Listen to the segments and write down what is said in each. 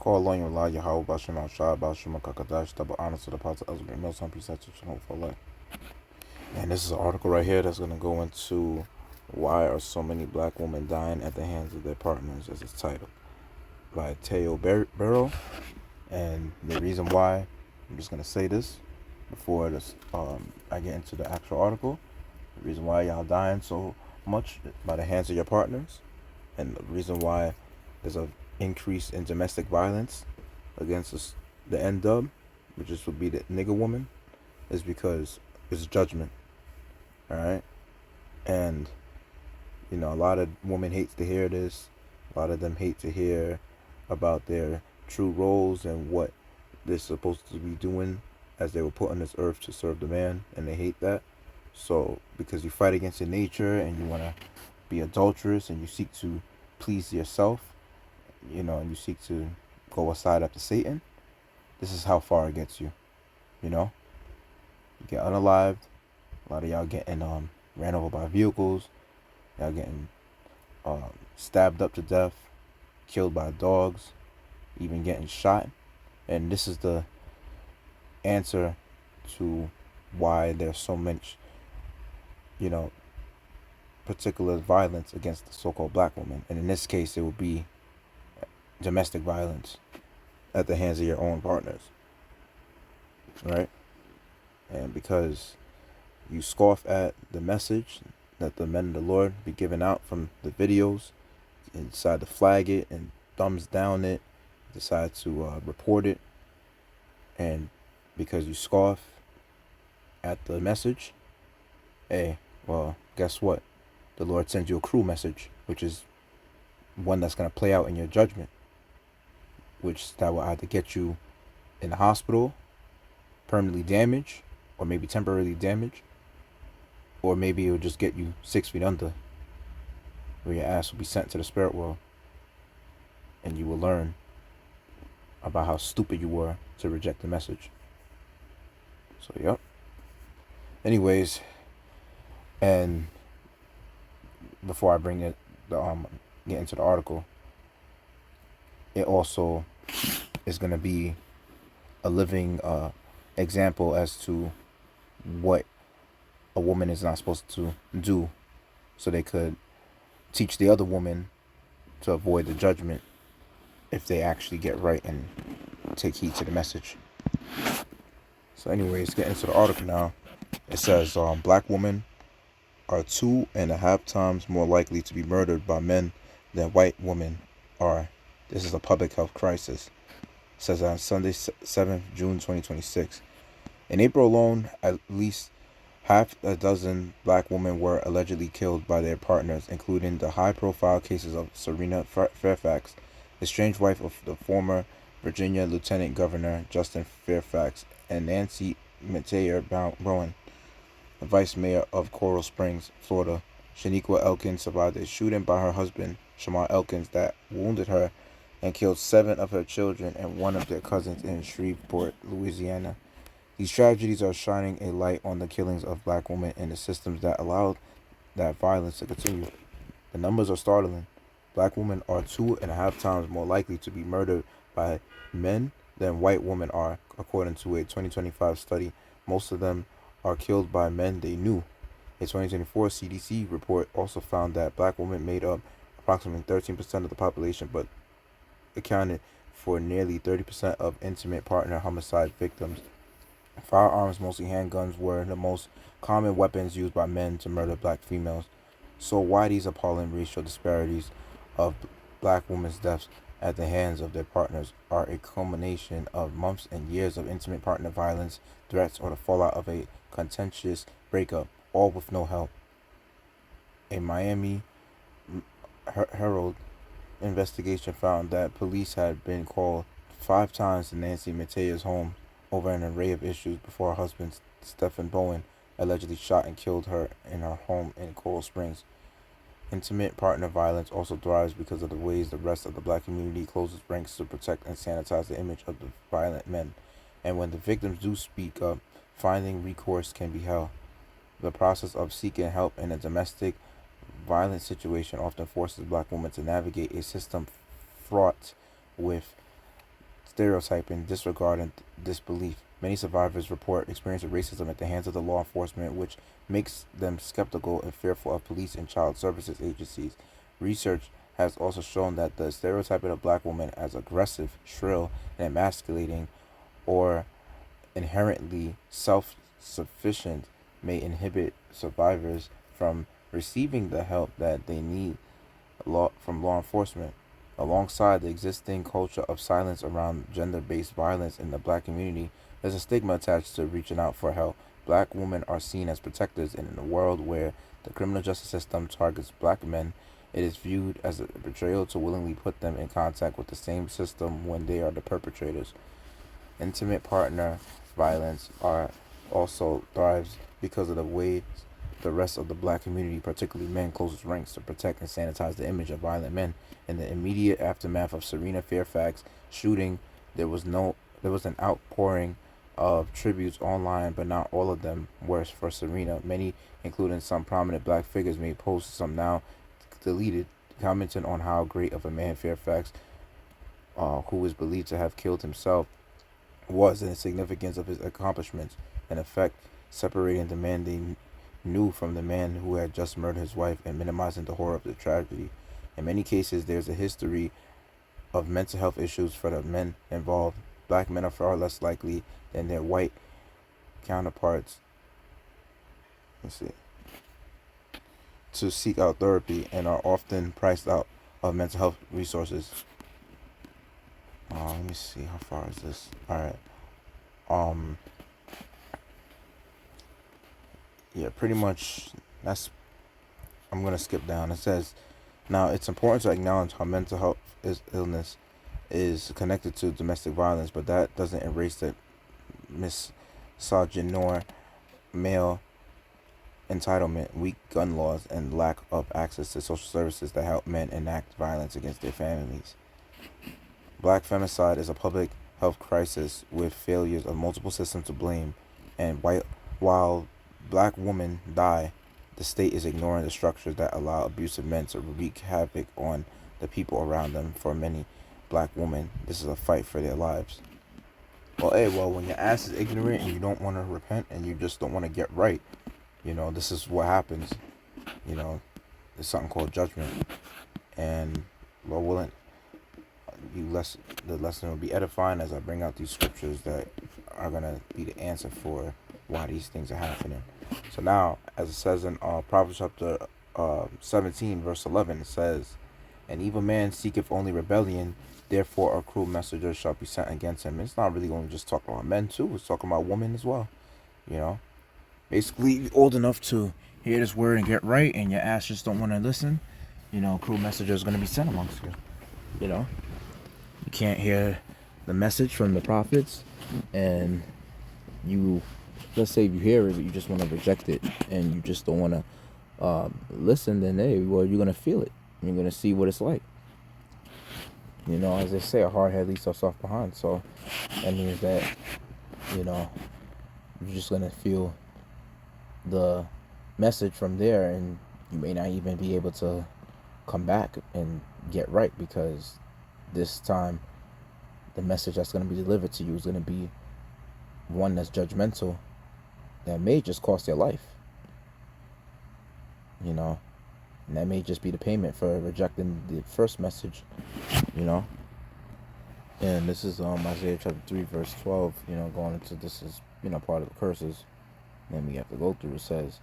Call on your Allah, Yahweh, Bashim, Al-Shah, Bashim, Kakadash, double honor to the Prophet, Elder Mills, on precepts of Shalom for life. And this is an article right here that's going to go into why are so many black women dying at the hands of their partners, as it's titled, by Teo Barrow. And the reason why, I'm just going to say this before I get into the actual article. The reason why y'all dying so much by the hands of your partners, and the reason why there's an increase in domestic violence against the N-dub, which would be the nigger woman, is because it's judgment. Alright? And, a lot of women hate to hear this. A lot of them hate to hear about their true roles and what they're supposed to be doing as they were put on this earth to serve the man, and they hate that. So, because you fight against your nature and you want to be adulterous and you seek to please yourself, and you seek to go aside after Satan, this is how far it gets you. You get unalived. A lot of y'all getting ran over by vehicles. Y'all getting stabbed up to death, killed by dogs, even getting shot. And this is the answer to why there's so much, particular violence against the so-called black woman. And in this case, it would be domestic violence at the hands of your own partners. Right? And because you scoff at the message that the men of the Lord be giving out from the videos, and decide to flag it and thumbs down it, decide to report it, and because you scoff at the message, hey, well, guess what? The Lord sends you a cruel message, which is one that's going to play out in your judgment, which that will either get you in the hospital, permanently damaged, or maybe temporarily damaged, or maybe it will just get you 6 feet under, where your ass will be sent to the spirit world, and you will learn about how stupid you were to reject the message. So, yep. Anyways, and before I bring it, get into the article, it also is going to be a living example as to what a woman is not supposed to do, so they could teach the other woman to avoid the judgment if they actually get right and take heed to the message. So anyways, get into the article now. It says black women are 2.5 times more likely to be murdered by men than white women are. This is a public health crisis. It says on Sunday, 7th June 2026. In April alone, at least half a dozen black women were allegedly killed by their partners, including the high-profile cases of Serena Fairfax, estranged wife of the former Virginia Lieutenant Governor Justin Fairfax, and Nancy Meteor Bowen, the vice mayor of Coral Springs, Florida. Shaniqua Elkins survived a shooting by her husband, Shamar Elkins, that wounded her and killed 7 of her children and 1 of their cousins in Shreveport, Louisiana. These tragedies are shining a light on the killings of black women and the systems that allowed that violence to continue. The numbers are startling. Black women are 2.5 times more likely to be murdered by men than white women are, according to a 2025 study. Most of them are killed by men they knew. A 2024 CDC report also found that black women made up approximately 13% of the population, but accounted for nearly 30% of intimate partner homicide victims. Firearms, mostly handguns, were the most common weapons used by men to murder black females. So why these appalling racial disparities of black women's deaths at the hands of their partners are a culmination of months and years of intimate partner violence, threats, or the fallout of a contentious breakup, all with no help. A Miami Herald investigation found that police had been called 5 times to Nancy Matea's home over an array of issues before her husband, Stephen Bowen, allegedly shot and killed her in her home in Coral Springs. Intimate partner violence also thrives because of the ways the rest of the black community closes ranks to protect and sanitize the image of the violent men. And when the victims do speak up, finding recourse can be hell. The process of seeking help in a domestic violence situation often forces black women to navigate a system fraught with stereotyping, disregard, and disbelief. Many survivors report experiencing racism at the hands of the law enforcement, which makes them skeptical and fearful of police and child services agencies. Research has also shown that the stereotyping of black women as aggressive, shrill, and emasculating, or inherently self sufficient, may inhibit survivors from receiving the help that they need from law enforcement. Alongside the existing culture of silence around gender based violence in the black community, there's a stigma attached to reaching out for help. Black women are seen as protectors, and in a world where the criminal justice system targets black men, it is viewed as a betrayal to willingly put them in contact with the same system when they are the perpetrators. Intimate partner violence are also thrives because of the way the rest of the black community, particularly men, closes ranks to protect and sanitize the image of violent men. In the immediate aftermath of Serena Fairfax shooting, there was an outpouring of tributes online, but not all of them were for Serena. Many, including some prominent black figures, made posts, some now deleted, commenting on how great of a man Fairfax, who is believed to have killed himself, was, and the significance of his accomplishments, in effect separating the man they knew from the man who had just murdered his wife and minimizing the horror of the tragedy. In many cases, there's a history of mental health issues for the men involved. Black men are far less likely than their white counterparts to seek out therapy and are often priced out of mental health resources. Let me see, how far is this? All right. Yeah, pretty much. I'm gonna skip down. It says, now it's important to acknowledge how mental health illness is connected to domestic violence, but that doesn't erase the misogynoir, male entitlement, weak gun laws, and lack of access to social services that help men enact violence against their families. Black femicide is a public health crisis with failures of multiple systems to blame, and while black women die, the state is ignoring the structures that allow abusive men to wreak havoc on the people around them. For many black women, this is a fight for their lives. Well, when your ass is ignorant and you don't want to repent and you just don't want to get right, this is what happens. There's something called judgment, and Lord willing, the lesson will be edifying as I bring out these scriptures that are gonna be the answer for why these things are happening. So now, as it says in Proverbs chapter 17, verse 11, it says, "An evil man seeketh only rebellion, therefore a cruel messenger shall be sent against him." It's not really only just talking about men too; it's talking about women as well. Basically, you're old enough to hear this word and get right, and your ass just don't want to listen. Cruel messenger is going to be sent amongst you. You can't hear the message from the prophets, and let's say you hear it, but you just want to reject it, and you just don't want to listen, then you're going to feel it. You're going to see what it's like. As they say, a hard head leads to a soft behind. So that means that, you're just going to feel the message from there, and you may not even be able to come back and get right, because this time the message that's going to be delivered to you is going to be one that's judgmental, that may just cost your life, and that may just be the payment for rejecting the first message, and this is Isaiah chapter 3 verse 12, going into this is part of the curses then we have to go through. It says,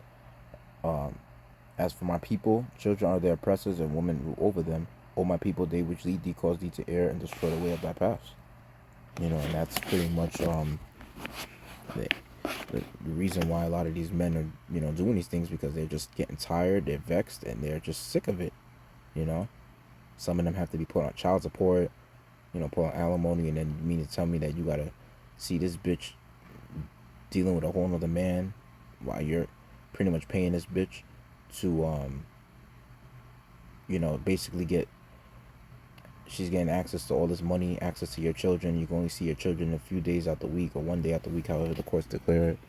"As for my people, children are their oppressors, and women rule over them. O my people, they which lead thee cause thee to err, and destroy the way of thy paths." And that's pretty much the reason why a lot of these men are doing these things, because they're just getting tired, they're vexed, and they're just sick of it. Some of them have to be put on child support, put on alimony, and then you mean to tell me that you gotta see this bitch dealing with a whole nother man while you're pretty much paying this bitch to basically she's getting access to all this money, access to your children. You can only see your children a few days out the week, or one day out the week, however the courts declare it.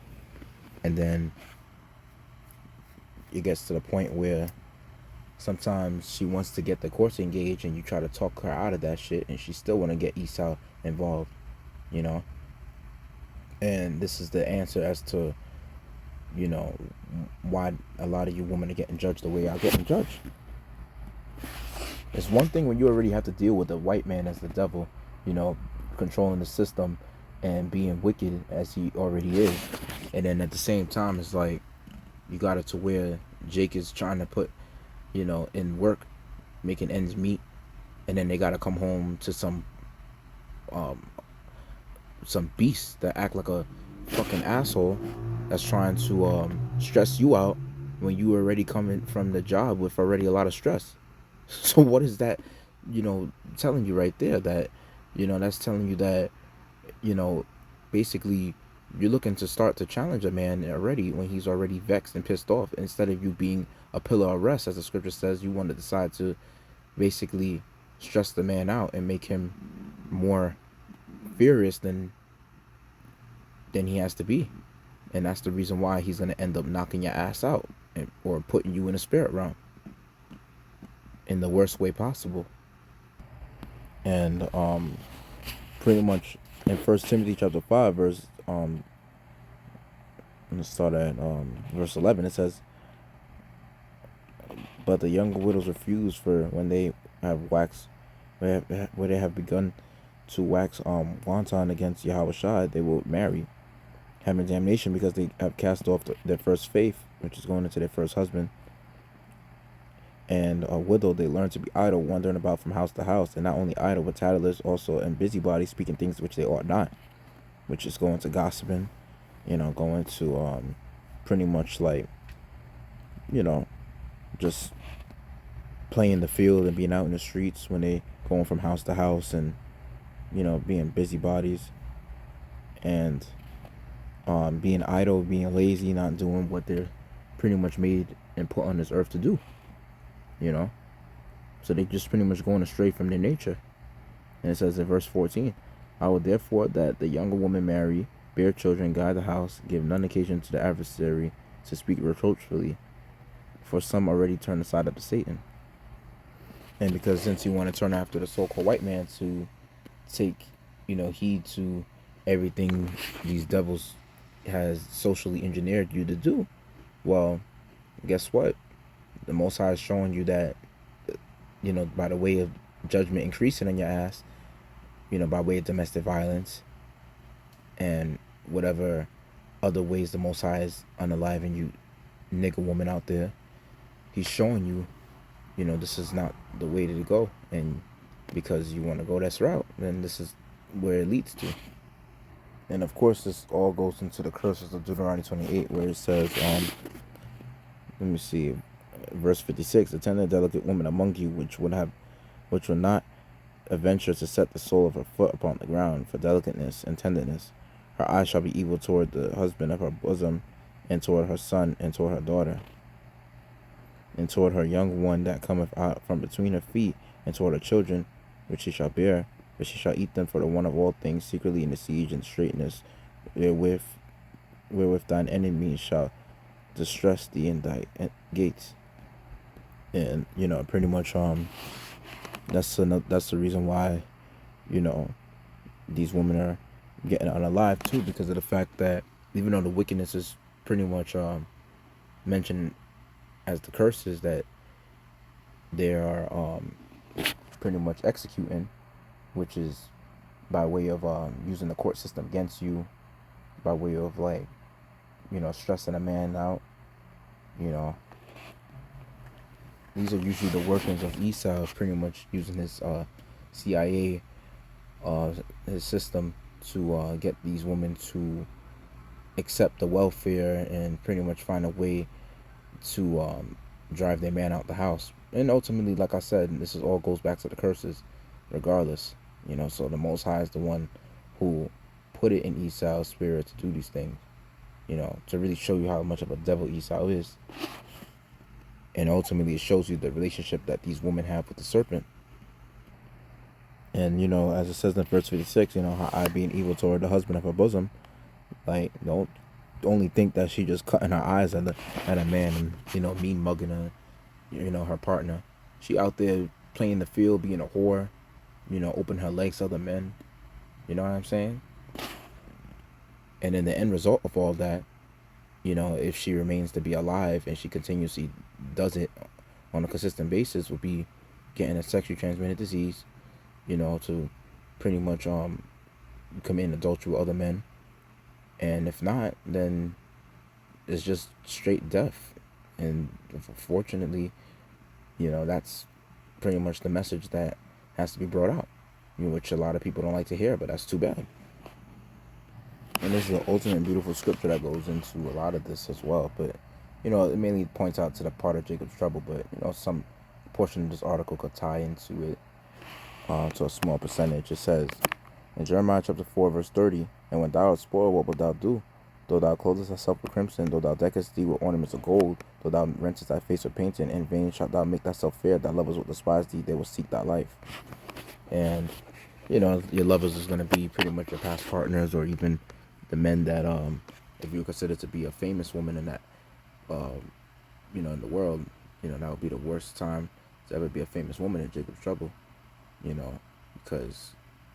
And then it gets to the point where sometimes she wants to get the courts engaged, and you try to talk her out of that shit, and she still want to get Esau involved, you know. And this is the answer as to, you know, why a lot of you women are getting judged the way y'all getting judged. It's one thing when you already have to deal with a white man as the devil, you know, controlling the system and being wicked as he already is. And then at the same time, it's like you got it to where Jake is trying to put, you know, in work, making ends meet, and then they got to come home to some beast that act like a fucking asshole that's trying to stress you out when you already coming from the job with already a lot of stress. So what is that, you know, telling you right there? That, you know, that's telling you that, you know, basically you're looking to start to challenge a man already when he's already vexed and pissed off. Instead of you being a pillar of rest, as the scripture says, you want to decide to basically stress the man out and make him more furious than he has to be. And that's the reason why he's going to end up knocking your ass out, or putting you in a spirit realm in the worst way possible. And pretty much in 1 Timothy chapter 5 verse let's start at verse 11. It says, but the younger widows refuse, for when they have waxed, where they have begun to wax wanton against Yahweh Shai, they will marry, having damnation, because they have cast off their first faith, which is going into their first husband. And widow, they learn to be idle, wandering about from house to house, and not only idle, but tattlers also, and busybodies, speaking things which they ought not, which is going to gossiping, you know, going to pretty much like, you know, just playing the field and being out in the streets when they going from house to house, and, you know, being busybodies, and being idle, being lazy, not doing what they're pretty much made and put on this earth to do, you know. So they just pretty much going astray from their nature. And it says in verse 14, I will therefore that the younger woman marry, bear children, guide the house, give none occasion to the adversary to speak reproachfully, for some already turn aside after Satan. And because since you want to turn after the so-called white man to take, you know, heed to everything these devils has socially engineered you to do, well, guess what? The Most High is showing you that, you know, by the way of judgment increasing on your ass, you know, by way of domestic violence and whatever other ways the Most High is unaliving you nigga woman out there, he's showing you, you know, this is not the way to go. And because you want to go this route, then this is where it leads to. And of course, this all goes into the curses of Deuteronomy 28, where it says, let me see, verse 56, attend a delicate woman among you, which will not adventure to set the sole of her foot upon the ground for delicateness and tenderness. Her eyes shall be evil toward the husband of her bosom, and toward her son, and toward her daughter, and toward her young one that cometh out from between her feet, and toward her children, which she shall bear, but she shall eat them for the one of all things, secretly in the siege and straitness, wherewith thine enemies shall distress thee in thy gates. And, you know, pretty much that's the reason why, you know, these women are getting unalive too, because of the fact that even though the wickedness is pretty much mentioned as the curses that they are pretty much executing, which is by way of using the court system against you, by way of, like, you know, stressing a man out, you know. These are usually the workings of Esau, pretty much using his CIA, his system to get these women to accept the welfare and pretty much find a way to drive their man out the house. And ultimately, like I said, this all goes back to the curses regardless, you know. So the Most High is the one who put it in Esau's spirit to do these things, you know, to really show you how much of a devil Esau is. And ultimately, it shows you the relationship that these women have with the serpent. And, you know, as it says in verse 56, you know, her eye being evil toward the husband of her bosom. Like, don't only think that she just cutting her eyes at a man and, you know, mean mugging her her partner. She out there playing the field, being a whore, open her legs to other men. You know what I'm saying? And then the end result of all that, if she remains to be alive and she continuously does it on a consistent basis, would be getting a sexually transmitted disease, to pretty much commit adultery with other men. And if not, then it's just straight death. And fortunately, that's pretty much the message that has to be brought out, which a lot of people don't like to hear, but that's too bad. And this is the ultimate beautiful scripture that goes into a lot of this as well. But, it mainly points out to the part of Jacob's trouble. But, some portion of this article could tie into it to a small percentage. It says in Jeremiah chapter 4, verse 30, "And when thou art spoiled, what wilt thou do? Though thou clothest thyself with crimson, though thou deckest thee with ornaments of gold, though thou rentest thy face with painting, in vain shalt thou make thyself fair. Thy lovers will despise thee, they will seek thy life." And, your lovers is going to be pretty much your past partners, or even the men that, if you consider to be a famous woman in that, in the world, that would be the worst time to ever be a famous woman in Jacob's trouble, because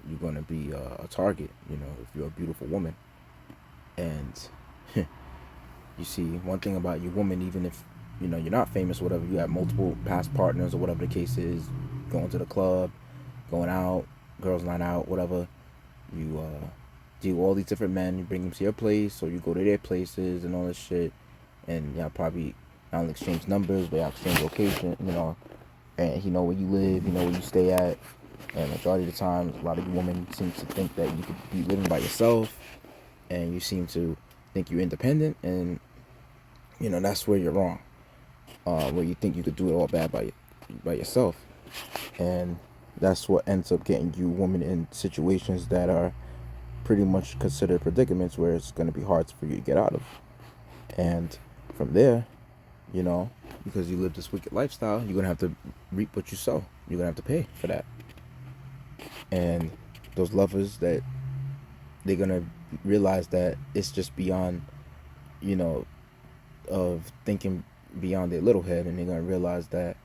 you're going to be a target, if you're a beautiful woman. And you see, one thing about your woman, even if, you're not famous or whatever, you have multiple past partners or whatever the case is, going to the club, going out, girls night out, whatever, you deal with all these different men, you bring them to your place, or you go to their places and all this shit, and y'all probably not only exchange numbers, but y'all exchange location, and he know where you live, he know where you stay at, and majority of the time, a lot of you women seem to think that you could be living by yourself, and you seem to think you're independent, and, that's where you're wrong, where you think you could do it all bad by yourself, and that's what ends up getting you women in situations that are pretty much considered predicaments where it's going to be hard for you to get out of. And from there, because you live this wicked lifestyle, you're going to have to reap what you sow. You're going to have to pay for that. And those lovers, that they're going to realize that it's just beyond, of thinking beyond their little head, and they're going to realize that,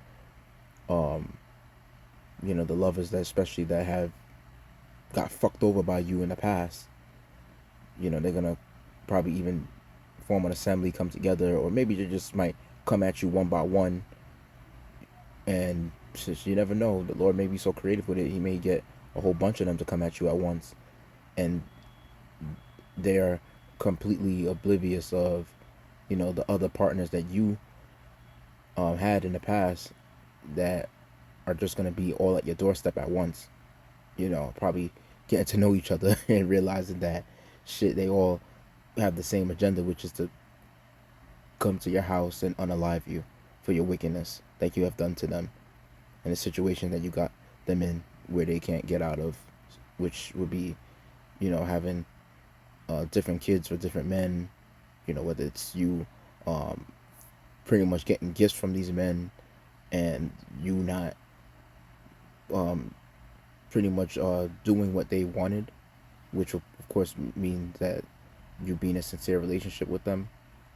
the lovers that especially that have got fucked over by you in the past, they're going to probably even form an assembly, come together, or maybe they just might come at you one by one. And you never know, the Lord may be so creative with it, he may get a whole bunch of them to come at you at once, and they're completely oblivious of, the other partners that you had in the past that are just going to be all at your doorstep at once, probably getting to know each other and realizing that shit, they all have the same agenda, which is to come to your house and unalive you for your wickedness that you have done to them in a situation that you got them in where they can't get out of, which would be, having different kids with different men, whether it's you pretty much getting gifts from these men and you not pretty much doing what they wanted, which will of course mean that you be in a sincere relationship with them,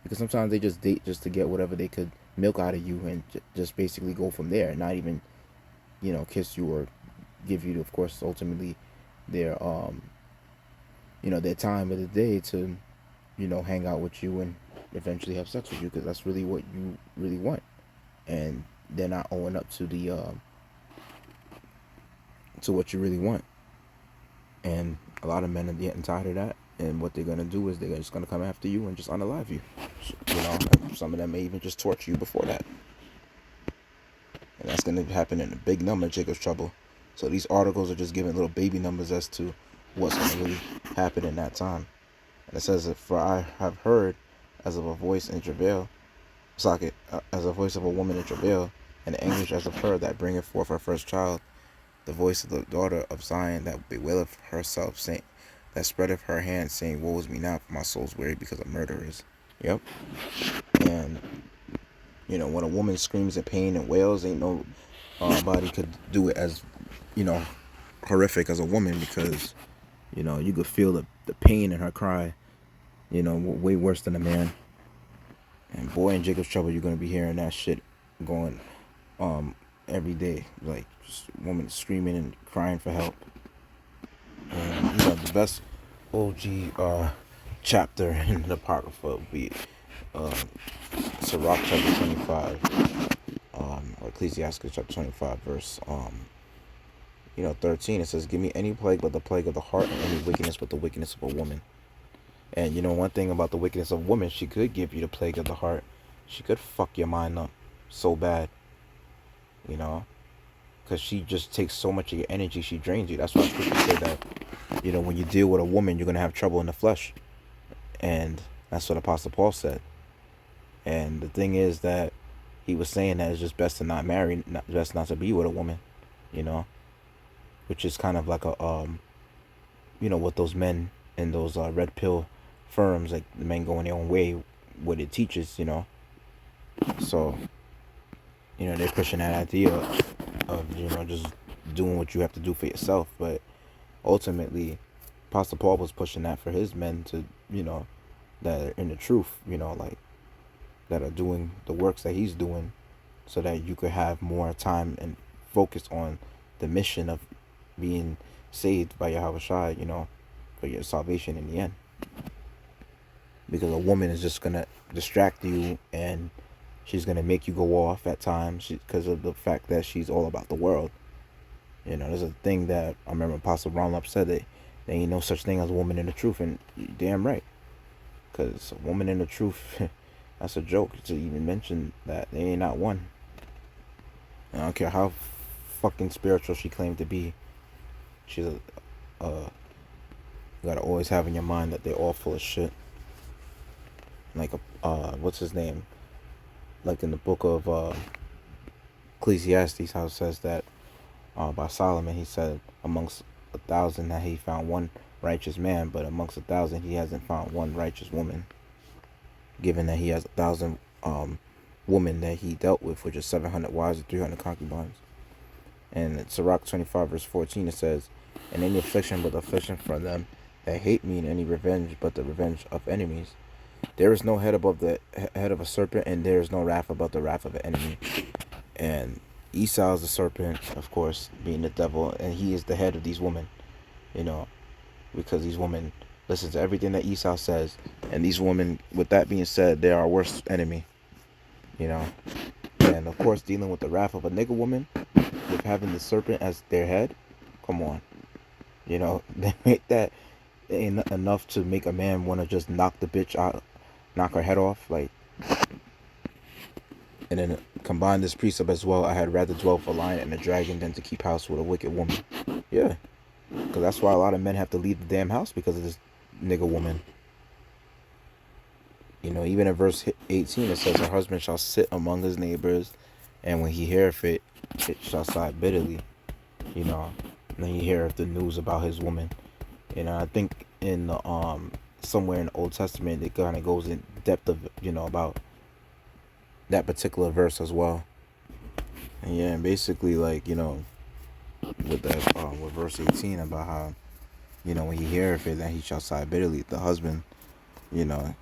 because sometimes they just date just to get whatever they could milk out of you and just basically go from there, not even kiss you or give you, of course, ultimately their their time of the day to hang out with you and eventually have sex with you, because that's really what you really want, and they're not owing up to the to what you really want. And a lot of men are getting tired of that, and what they're going to do is they're just going to come after you and just unalive you. Some of them may even just torture you before that, and that's going to happen in a big number of Jacob's trouble. So these articles are just giving little baby numbers as to what's going to really happen in that time. And it says, "For I have heard as of a voice in travail, socket, as a voice of a woman in travail, and anguish as of her that bringeth forth her first child, the voice of the daughter of Zion that bewaileth herself, saying, that spreadeth her hand, saying, Woe is me now, for my soul's weary because of murderers." Yep. And when a woman screams in pain and wails, ain't nobody could do it as horrific as a woman, because you could feel the pain in her cry, way worse than a man. And boy, in Jacob's trouble, you're gonna be hearing that shit going every day, like just women screaming and crying for help. And the best OG chapter in the Apocrypha would be uh, Sirach chapter 25, or Ecclesiastes chapter 25, verse 13. It says, "Give me any plague but the plague of the heart, and any wickedness but the wickedness of a woman." And one thing about the wickedness of a woman, she could give you the plague of the heart. She could fuck your mind up so bad, you know, because she just takes so much of your energy. She drains you. That's why scripture say that, when you deal with a woman, you're gonna have trouble in the flesh, and that's what Apostle Paul said. And the thing is that he was saying that it's just best to not marry, best not to be with a woman, you know, which is kind of like a what those men in those red pill firms, like the men going their own way, what it teaches, So, they're pushing that idea of just doing what you have to do for yourself, but ultimately, Apostle Paul was pushing that for his men to, that are in the truth, like that are doing the works that he's doing, so that you could have more time and focus on the mission of being saved by Yahweh Shai, for your salvation in the end. Because a woman is just gonna distract you, and she's gonna make you go off at times because of the fact that she's all about the world. There's a thing that I remember Apostle Ronlop said, that there ain't no such thing as a woman in the truth, and you're damn right. Because a woman in the truth, that's a joke to even mention that. There ain't not one. And I don't care how fucking spiritual she claimed to be. She's you gotta always have in your mind that they're all full of shit. Like, what's his name? Like in the book of Ecclesiastes, how it says that by Solomon, he said amongst 1,000 that he found one righteous man, but amongst 1,000 he hasn't found one righteous woman. Given that he has 1,000 women that he dealt with, which is 700 wives and 300 concubines. And in Sirach 25 verse 14 it says, "And any affliction but affliction from them that hate me, and any revenge but the revenge of enemies. There is no head above the head of a serpent, and there is no wrath above the wrath of an enemy." And Esau is the serpent, of course, being the devil, and he is the head of these women, because these women listen to everything that Esau says, and these women, with that being said, they are our worst enemy, and of course, dealing with the wrath of a nigga woman, with having the serpent as their head, come on, they make that ain't enough to make a man want to just knock the bitch out, knock her head off, like. And then combine this precept as well: I had rather dwell with a lion and a dragon than to keep house with a wicked woman. Yeah, because that's why a lot of men have to leave the damn house, because of this nigga woman. Even in verse 18 it says, "Her husband shall sit among his neighbors, and when he heareth it, it shall sigh bitterly." And then he heareth the news about his woman. I think in the somewhere in the Old Testament it kind of goes in depth of about that particular verse as well. And yeah, and basically, like, with that with verse 18 about how when he heareth it, then he shall sigh bitterly. The husband, you know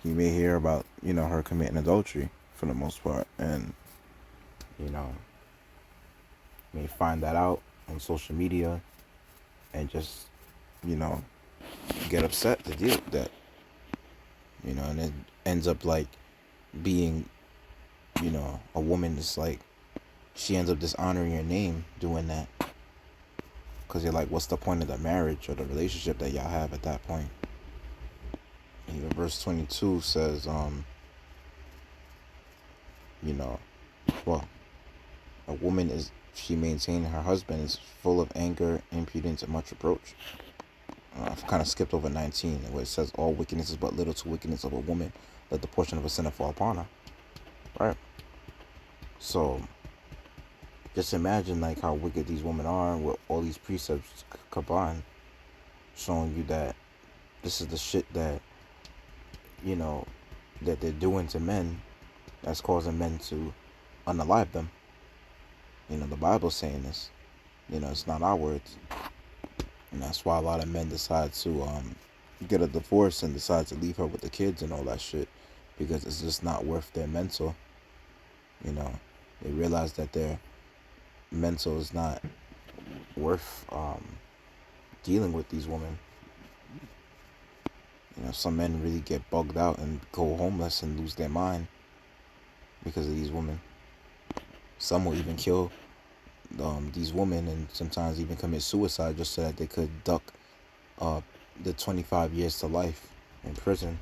he may hear about her committing adultery for the most part, and you know may find that out on social media, and just you know get upset to deal with that, and it ends up like being a woman is like, she ends up dishonoring your name doing that, because you're like, what's the point of the marriage or the relationship that y'all have at that point? And even verse 22 says well, a woman is, she maintaining her husband is full of anger, impudence, and much reproach. I've kind of skipped over 19, where it says, all wickedness is but little to wickedness of a woman, let the portion of a sinner fall upon her. Right? So just imagine like how wicked these women are with all these precepts combined, showing you that this is the shit that that they're doing to men, that's causing men to unalive them. The Bible's saying this. It's not our words. And that's why a lot of men decide to get a divorce and decide to leave her with the kids and all that shit, because it's just not worth their mental, They realize that their mental is not worth dealing with these women. You know, some men really get bugged out and go homeless and lose their mind because of these women. Some will even kill these women and sometimes even commit suicide just so that they could duck the 25 years to life in prison.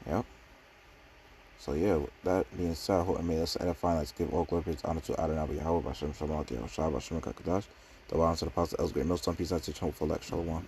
Yep. So yeah, with that being said, let's edify, let's give all glory, praise, honor to Adonai Yahweh, Bashem Shalom, Yahweh Shai, Bashem Kakadash, the Lion to the Apostle, Els Great Millstone, peace, I teach, hope for elect, Shalom.